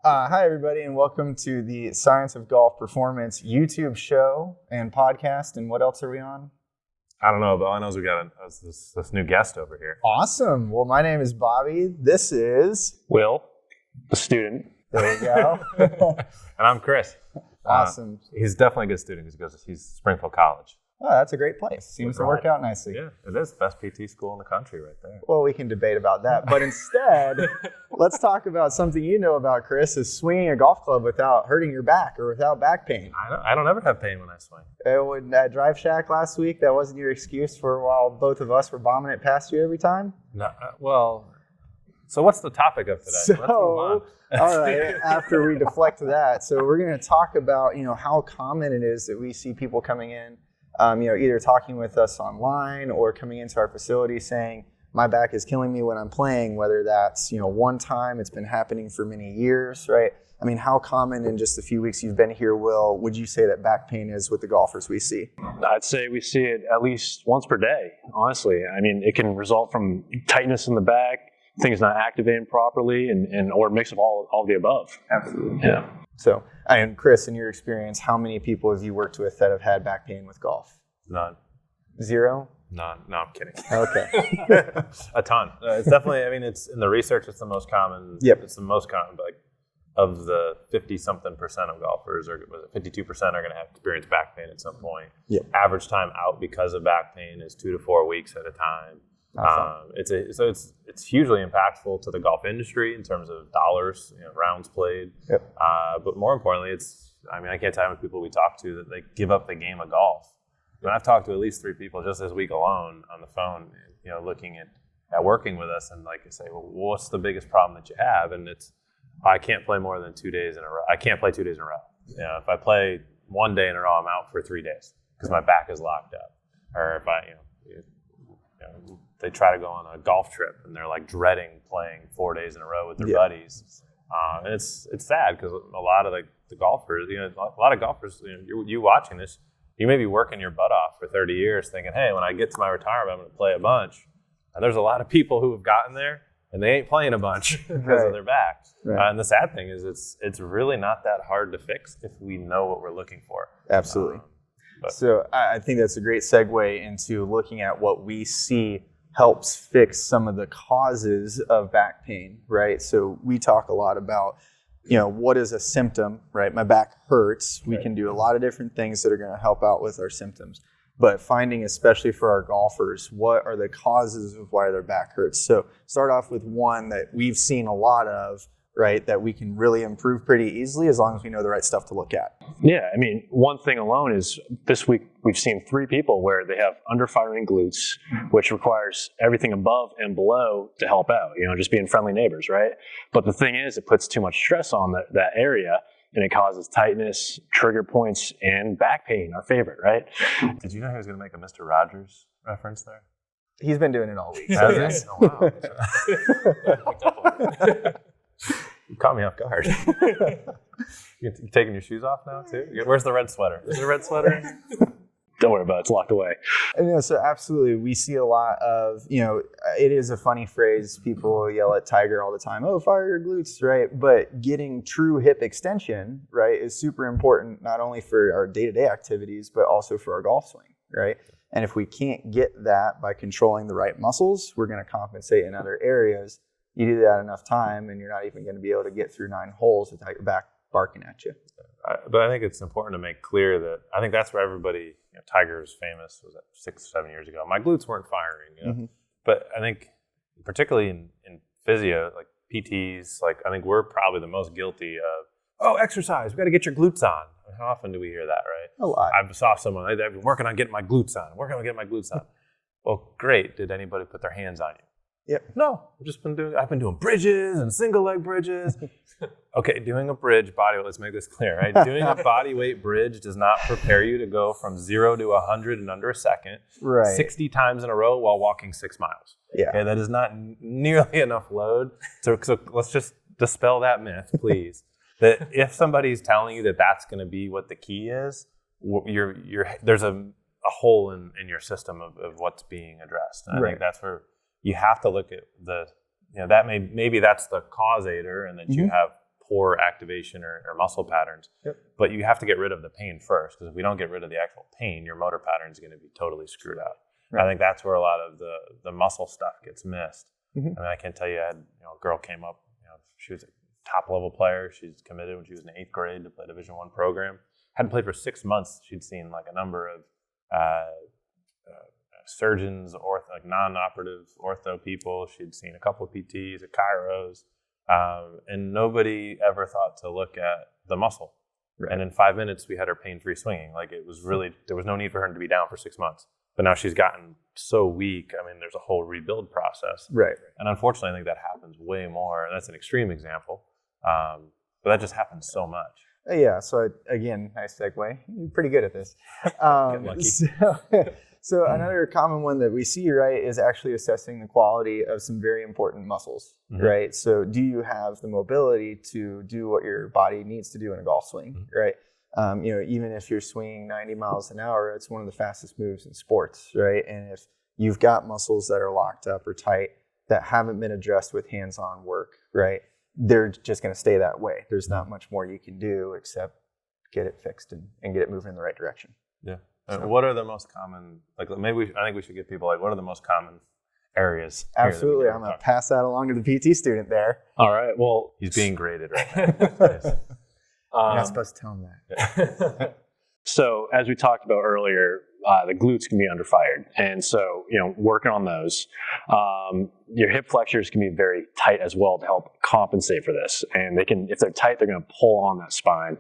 Hi, everybody, and welcome to the Science of Golf Performance YouTube show and podcast. And what else are we on? I don't know, but all I know is we got this new guest over here. Awesome. Well, my name is Bobby. This is Will, a student. There you go. And I'm Chris. Awesome. He's definitely a good student because he's Springfield College. Oh, that's a great place. Seems to work out nicely. Yeah, it is. Best PT school in the country right there. Well, we can debate about that. But instead, let's talk about something you know about, Chris, is swinging a golf club without hurting your back or without back pain. I don't ever have pain when I swing. When that drive shack last week, that wasn't your excuse for while both of us were bombing it past you every time? No, so what's the topic of today? So, Let's move on. All right, after we deflect that, so we're going to talk about, how common it is that we see people coming in, either talking with us online or coming into our facility saying, my back is killing me when I'm playing, whether that's, one time, it's been happening for many years, right? I mean, how common in just the few weeks you've been here, Will, would you say that back pain is with the golfers we see? I'd say we see it at least once per day, honestly. I mean, it can result from tightness in the back, things not activating properly, or a mix of all of the above. Absolutely. Yeah. So, and Chris, in your experience, how many people have you worked with that have had back pain with golf? None. Zero? None. No, I'm kidding. Okay. A ton. It's definitely, it's in the research, it's the most common. Yep. It's the most common, like, of the 50-something percent of golfers, or 52% are going to have experienced back pain at some point. Yep. Average time out because of back pain is 2 to 4 weeks at a time. It's hugely impactful to the golf industry in terms of dollars, rounds played. Yep. But more importantly, I can't tell how many people we talk to that they give up the game of golf. I've talked to at least 3 people just this week alone on the phone, looking at working with us, and like I say, well, what's the biggest problem that you have? And it's, I can't play more than 2 days in a row. I can't play 2 days in a row. If I play 1 day in a row, I'm out for 3 days because my back is locked up. Or if they try to go on a golf trip and they're like dreading playing 4 days in a row with their buddies. And it's sad because a lot of the golfers, a lot of golfers, you watching this, you may be working your butt off for 30 years thinking, hey, when I get to my retirement, I'm going to play a bunch. And there's a lot of people who have gotten there and they ain't playing a bunch because of their back. Right. And the sad thing is it's really not that hard to fix if we know what we're looking for. Absolutely. So I think that's a great segue into looking at what we see helps fix some of the causes of back pain, right? So we talk a lot about, what is a symptom, right? My back hurts. We can do a lot of different things that are going to help out with our symptoms. But finding, especially for our golfers, what are the causes of why their back hurts? So start off with one that we've seen a lot of, right, that we can really improve pretty easily as long as we know the right stuff to look at. Yeah, one thing alone is this week we've seen 3 people where they have underfiring glutes, which requires everything above and below to help out, just being friendly neighbors, right? But the thing is, it puts too much stress on that area, and it causes tightness, trigger points, and back pain, our favorite, right? Did you know he was going to make a Mr. Rogers reference there? He's been doing it all week. Has he? Oh, wow. You caught me off guard. You taking your shoes off now too? Where's the red sweater? Is it a red sweater? Don't worry about it. It's locked away. And, so absolutely, we see a lot of, it is a funny phrase. People yell at Tiger all the time, oh, fire your glutes, right? But getting true hip extension, right, is super important, not only for our day-to-day activities, but also for our golf swing, right? And if we can't get that by controlling the right muscles, we're going to compensate in other areas. You do that enough time, and you're not even going to be able to get through 9 holes without your back barking at you. But I think it's important to make clear that I think that's where everybody, Tiger was famous, was that 6 or 7 years ago. My glutes weren't firing, Mm-hmm. But I think particularly in physio, like PTs, I think we're probably the most guilty of, exercise, we got to get your glutes on. How often do we hear that, right? A lot. I saw someone, I've been working on getting my glutes on, Well, great. Did anybody put their hands on you? Yep. No, I've been doing bridges and single leg bridges. Okay, doing a bridge let's make this clear, right? Doing a body weight bridge does not prepare you to go from 0 to 100 in under a second, right, 60 times in a row while walking 6 miles. Yeah. Okay, that is not nearly enough load. So let's just dispel that myth, please. That if somebody's telling you that that's going to be what the key is, there's a hole in your system of what's being addressed. And I think that's where you have to look at maybe that's the causator, and that you have poor activation or muscle patterns. Yep. But you have to get rid of the pain first, because if we don't get rid of the actual pain, your motor pattern is going to be totally screwed up. Right. I think that's where a lot of the muscle stuff gets missed. Mm-hmm. I mean, I can tell you, a girl came up, she was a top level player. She's committed when she was in 8th grade to play Division I program. Hadn't played for 6 months. She'd seen like a number of surgeons, like non-operative ortho people. She'd seen a couple of PTs, chiros, and nobody ever thought to look at the muscle. Right. And in 5 minutes, we had her pain-free swinging. Like, it was really, there was no need for her to be down for 6 months. But now she's gotten so weak. I mean, there's a whole rebuild process. Right. And unfortunately, I think that happens way more. That's an extreme example. But that just happens so much. Yeah. So again, nice segue. You're pretty good at this. Lucky. So another common one that we see, right, is actually assessing the quality of some very important muscles, mm-hmm. right? So do you have the mobility to do what your body needs to do in a golf swing, mm-hmm. right? Even if you're swinging 90 miles an hour, it's one of the fastest moves in sports, right? And if you've got muscles that are locked up or tight that haven't been addressed with hands-on work, right, they're just going to stay that way. There's not much more you can do except get it fixed and get it moving in the right direction. Yeah. So, what are the most common, I think we should give people, what are the most common areas? Absolutely. I'm going to pass that along to the PT student there. All right. Well, he's being graded right now. You're not supposed to tell him that. So as we talked about earlier, the glutes can be underfired. And so, working on those, your hip flexors can be very tight as well to help compensate for this. And if they're tight, they're going to pull on that spine.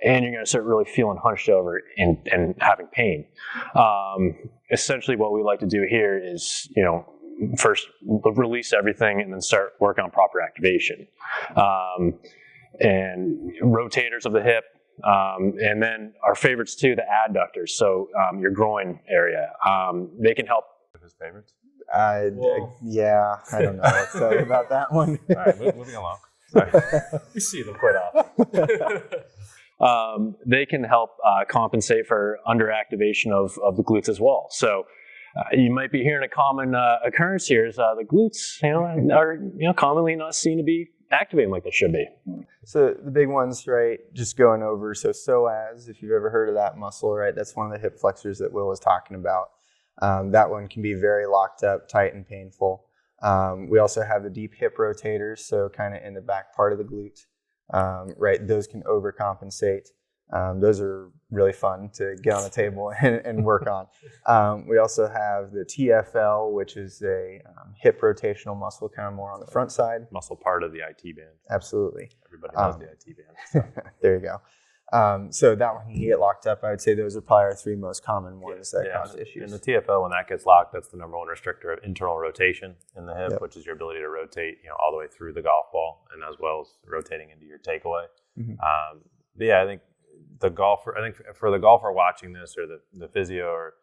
And you're going to start really feeling hunched over and having pain. Essentially what we like to do here is, first release everything and then start working on proper activation. And rotators of the hip, and then our favorites too, the adductors. So your groin area, they can help. His favorites? Yeah, I don't know. Let's tell you about that one. All right, moving along. We see them quite often. They can help compensate for underactivation of the glutes as well. So you might be hearing a common occurrence here is the glutes, are commonly not seen to be activating like they should be. So the big ones, right, just going over. So psoas, if you've ever heard of that muscle, right, that's one of the hip flexors that Will was talking about. That one can be very locked up, tight, and painful. We also have the deep hip rotators, so kind of in the back part of the glute, right, those can overcompensate. Those are really fun to get on the table and work on. We also have the TFL, which is a hip rotational muscle, kind of more on the front side. Muscle part of the IT band. Absolutely. Everybody knows the IT band. So. There you go. So that one can get locked up. I would say those are probably our 3 most common ones that cause issues. And the TFL, when that gets locked, that's the number one restrictor of internal rotation in the hip, Yep. which is your ability to rotate, all the way through the golf ball, and as well as rotating into your takeaway. Mm-hmm. I think for the golfer watching this, or the physio, or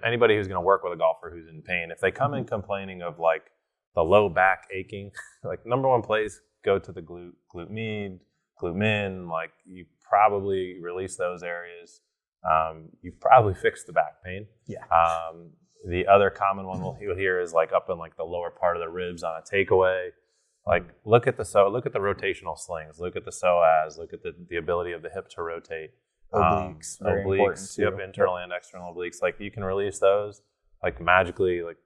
anybody who's going to work with a golfer who's in pain, if they come in complaining of like the low back aching, like number one place, go to the glute med, glute min. Like, you probably release those areas. You've probably fixed the back pain. Yeah. The other common one we'll hear is like up in like the lower part of the ribs on a takeaway. Like, look at the rotational slings, look at the psoas, look at the ability of the hip to rotate. Obliques, very important too. Yep, internal and external obliques. Like, you can release those like magically. Like,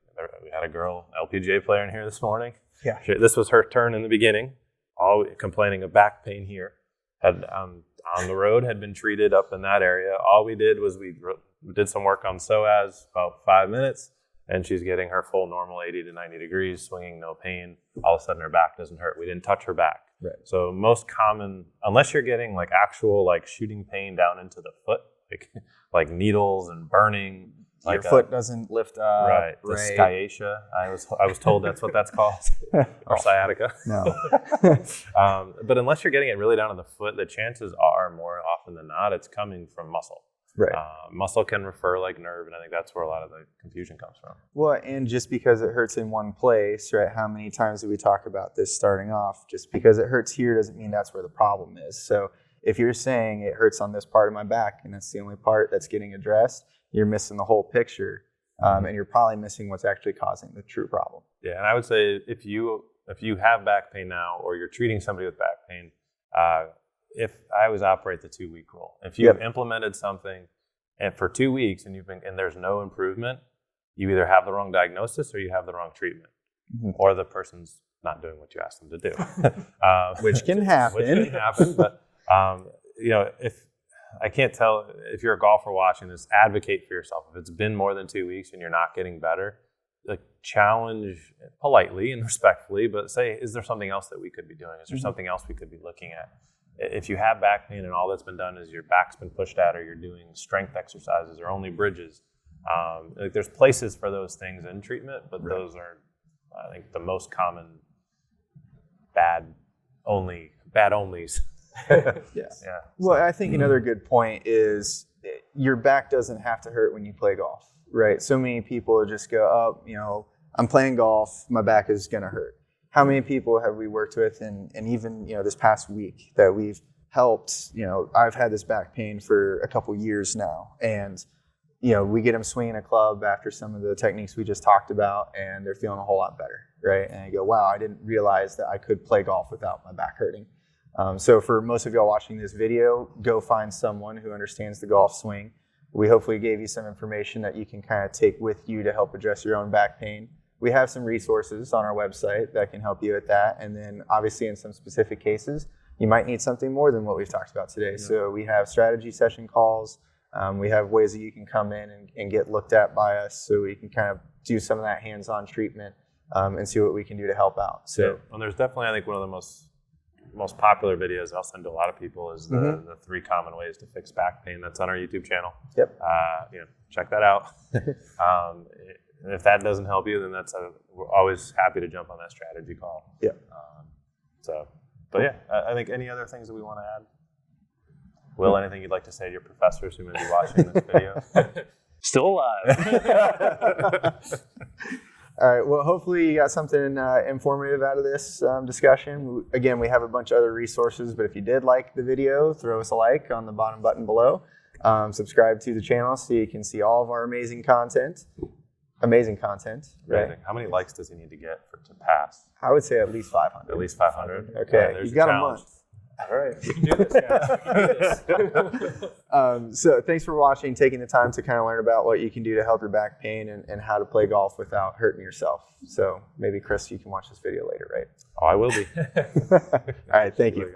we had a girl LPGA player in here this morning. Yeah. This was her turn in the beginning, all complaining of back pain here. Had on the road, had been treated up in that area. All we did was we did some work on psoas, about 5 minutes. And she's getting her full normal 80 to 90 degrees, swinging, no pain. All of a sudden, her back doesn't hurt. We didn't touch her back. Right. So most common, unless you're getting like actual like shooting pain down into the foot, like needles and burning. Your foot doesn't lift up. Right. The sciatica. I was told that's what that's called, or sciatica. No. But unless you're getting it really down to the foot, the chances are more often than not it's coming from muscle. Right. Muscle can refer like nerve, and I think that's where a lot of the confusion comes from. Well, and just because it hurts in one place, right? How many times do we talk about this starting off? Just because it hurts here doesn't mean that's where the problem is. So if you're saying it hurts on this part of my back, and that's the only part that's getting addressed, you're missing the whole picture, and you're probably missing what's actually causing the true problem. Yeah, and I would say if you have back pain now, or you're treating somebody with back pain, If I always operate the 2-week rule. If you've implemented something and for 2 weeks and there's no improvement, you either have the wrong diagnosis or you have the wrong treatment, or the person's not doing what you asked them to do. Which can happen. But if I can't tell if you're a golfer watching this, advocate for yourself. If it's been more than 2 weeks and you're not getting better, like challenge politely and respectfully, but say, is there something else that we could be doing? Is there something else we could be looking at? If you have back pain and all that's been done is your back's been pushed out, or you're doing strength exercises or only bridges, like there's places for those things in treatment, but those are, I think, the most common bad onlys. Yeah. Well, I think another good point is your back doesn't have to hurt when you play golf, right? So many people just go, oh, I'm playing golf, my back is going to hurt. How many people have we worked with, and even this past week that we've helped? I've had this back pain for a couple years now, and we get them swinging a club after some of the techniques we just talked about, and they're feeling a whole lot better, right? And I go, wow, I didn't realize that I could play golf without my back hurting. So for most of y'all watching this video, go find someone who understands the golf swing. We hopefully gave you some information that you can kind of take with you to help address your own back pain. We have some resources on our website that can help you with that. And then obviously in some specific cases, you might need something more than what we've talked about today. Yeah. So we have strategy session calls. We have ways that you can come in and get looked at by us, so we can kind of do some of that hands-on treatment and see what we can do to help out. So, and there's definitely, I think, one of the most popular videos I'll send to a lot of people is the 3 common ways to fix back pain. That's on our YouTube channel. Yep. Check that out. And if that doesn't help you, then we're always happy to jump on that strategy call. Yeah. But yeah, I think any other things that we want to add? Will, anything you'd like to say to your professors who may be watching this video? Still alive. All right. Well, hopefully you got something informative out of this discussion. Again, we have a bunch of other resources, but if you did like the video, throw us a like on the bottom button below. Subscribe to the channel so you can see all of our amazing content. Amazing content, right? Amazing. How many likes does he need to get to pass? I would say at least 500. At least 500. Okay, you've got a month. All right, we can do this, guys. We can do this. So thanks for watching, taking the time to kind of learn about what you can do to help your back pain and how to play golf without hurting yourself. So maybe, Chris, you can watch this video later, right? Oh, I will be. All right, thank you.